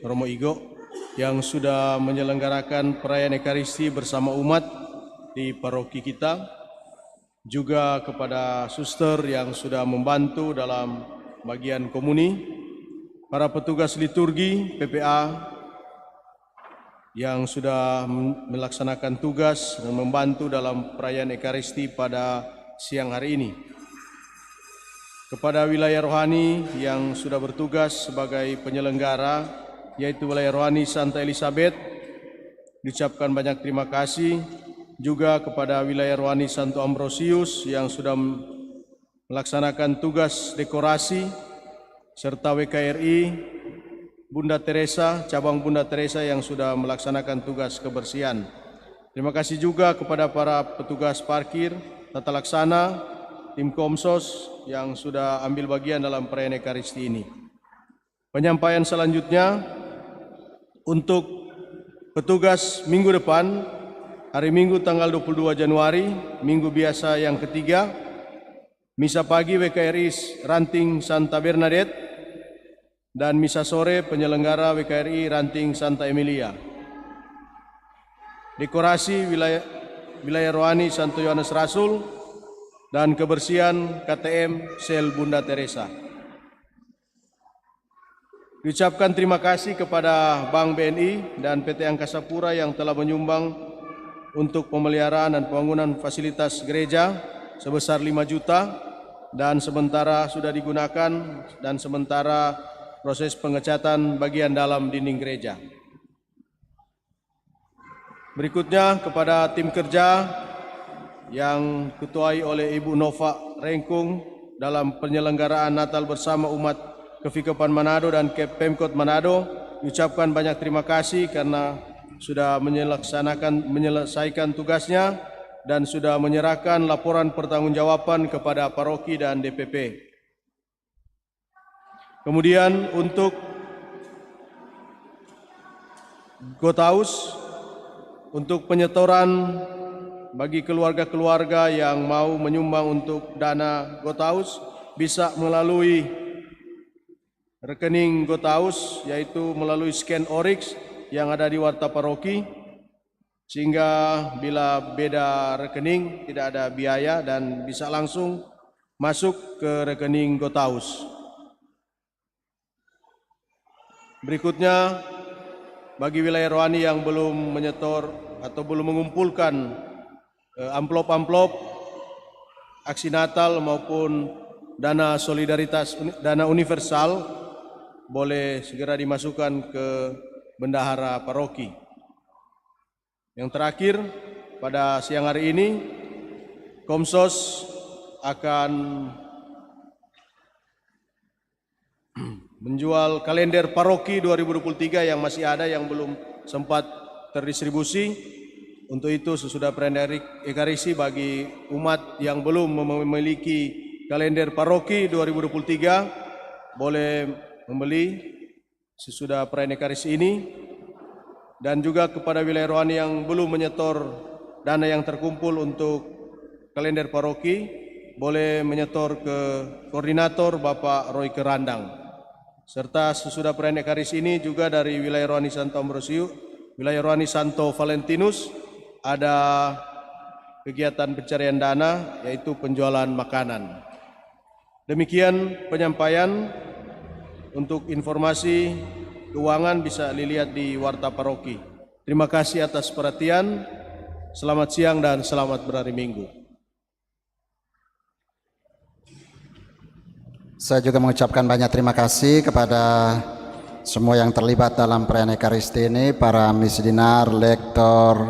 Romo Igo yang sudah menyelenggarakan perayaan Ekaristi bersama umat di paroki kita. Juga kepada suster yang sudah membantu dalam bagian komuni, para petugas liturgi PPA yang sudah melaksanakan tugas dan membantu dalam perayaan Ekaristi pada siang hari ini. Kepada wilayah rohani yang sudah bertugas sebagai penyelenggara, yaitu wilayah rohani Santa Elizabeth, diucapkan banyak terima kasih. Juga kepada wilayah rohani Santo Ambrosius yang sudah melaksanakan tugas dekorasi, serta WKRI, Bunda Teresa, cabang Bunda Teresa yang sudah melaksanakan tugas kebersihan. Terima kasih juga kepada para petugas parkir, tata laksana, tim Komsos yang sudah ambil bagian dalam perayaan Ekaristi ini. Penyampaian selanjutnya untuk petugas minggu depan, hari Minggu tanggal 22 Januari, Minggu biasa yang ketiga, Misa pagi WKRI Ranting Santa Bernadette, dan misa sore penyelenggara WKRI Ranting Santa Emilia. Dekorasi wilayah rohani Santo Yohanes Rasul dan kebersihan KTM Sel Bunda Teresa. Diucapkan terima kasih kepada Bank BNI dan PT Angkasa Pura yang telah menyumbang untuk pemeliharaan dan pembangunan fasilitas gereja sebesar 5 juta dan sementara sudah digunakan dan sementara proses pengecatan bagian dalam dinding gereja. Berikutnya kepada tim kerja yang ketuai oleh Ibu Nova Rengkung dalam penyelenggaraan Natal bersama umat Kefikopan Manado dan Pemkot Manado, diucapkan banyak terima kasih karena sudah menyelesaikan tugasnya dan sudah menyerahkan laporan pertanggungjawaban kepada paroki dan DPP. Kemudian untuk Gotaus, untuk penyetoran bagi keluarga-keluarga yang mau menyumbang untuk dana Gotaus, bisa melalui rekening Gotaus, yaitu melalui scan Orix yang ada di warta paroki, sehingga bila beda rekening tidak ada biaya dan bisa langsung masuk ke rekening Gotaus. Berikutnya, bagi wilayah rohani yang belum menyetor atau belum mengumpulkan amplop-amplop aksi Natal maupun dana solidaritas, dana universal, boleh segera dimasukkan ke bendahara paroki. Yang terakhir, pada siang hari ini, Komsos akan menjual kalender paroki 2023 yang masih ada yang belum sempat terdistribusi. Untuk itu sesudah perayaan Ekaristi bagi umat yang belum memiliki kalender paroki 2023 boleh membeli sesudah perayaan Ekaristi ini. Dan juga kepada wilayah rohani yang belum menyetor dana yang terkumpul untuk kalender paroki boleh menyetor ke koordinator Bapak Roy Kerandang. Serta sesudah perayaan Ekaristi ini juga dari wilayah rohani Santo Ambrosius, wilayah rohani Santo Valentinus, ada kegiatan pencarian dana yaitu penjualan makanan. Demikian penyampaian Untuk informasi keuangan bisa dilihat di Warta Paroki. Terima kasih atas perhatian. Selamat siang dan selamat berhari Minggu. Saya juga mengucapkan banyak terima kasih kepada semua yang terlibat dalam perayaan Ekaristi ini, para misdinar, lektor,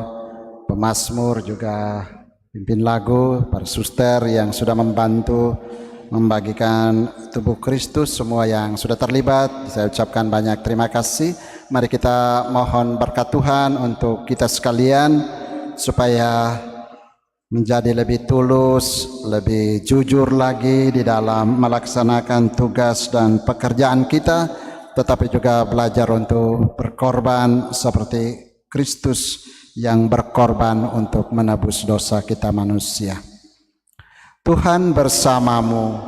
pemazmur, juga pimpin lagu, para suster yang sudah membantu membagikan tubuh Kristus, semua yang sudah terlibat, saya ucapkan banyak terima kasih. Mari kita mohon berkat Tuhan untuk kita sekalian supaya menjadi lebih tulus, lebih jujur lagi di dalam melaksanakan tugas dan pekerjaan kita, tetapi juga belajar untuk berkorban seperti Kristus yang berkorban untuk menebus dosa kita manusia. Tuhan bersamamu,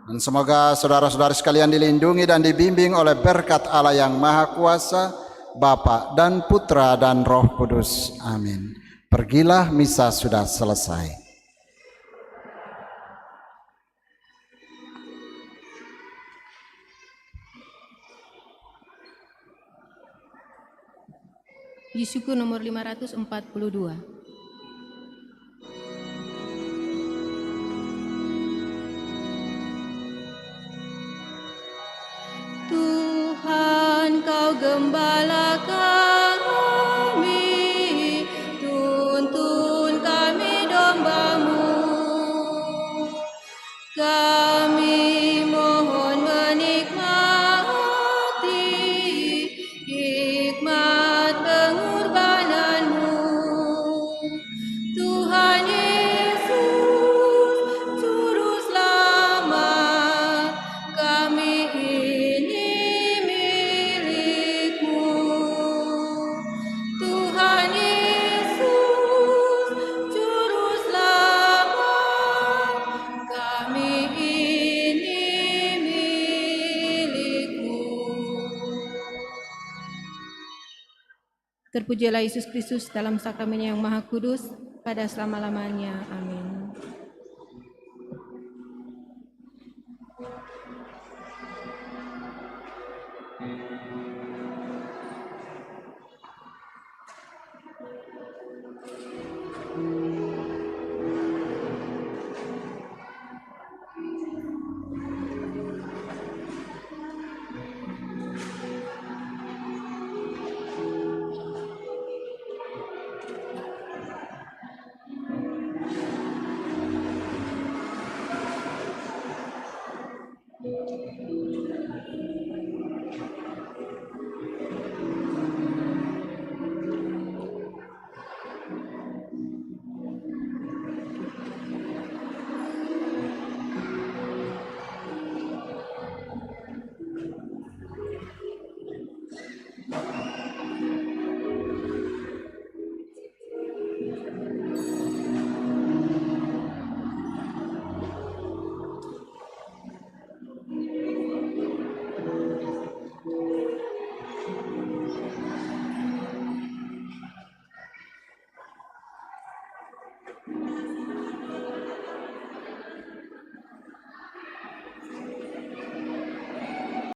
dan semoga saudara-saudari sekalian dilindungi dan dibimbing oleh berkat Allah yang Maha Kuasa, Bapa dan Putra dan Roh Kudus. Amin. Pergilah, misa sudah selesai. Puji syukur nomor 542. Tuhan, Kau gembala kami, tuntun kami domba-Mu. Kami mohon menikmati hikmat pengorbanan-Mu. Tuhan Yesus, Juru Selamat, kami ini milik-Mu. Tuhan Yesus, Juru Selamat, kami ini milik-Mu. Terpujilah Yesus Kristus dalam sakramennya yang Maha Kudus, pada selama-lamanya. Amin.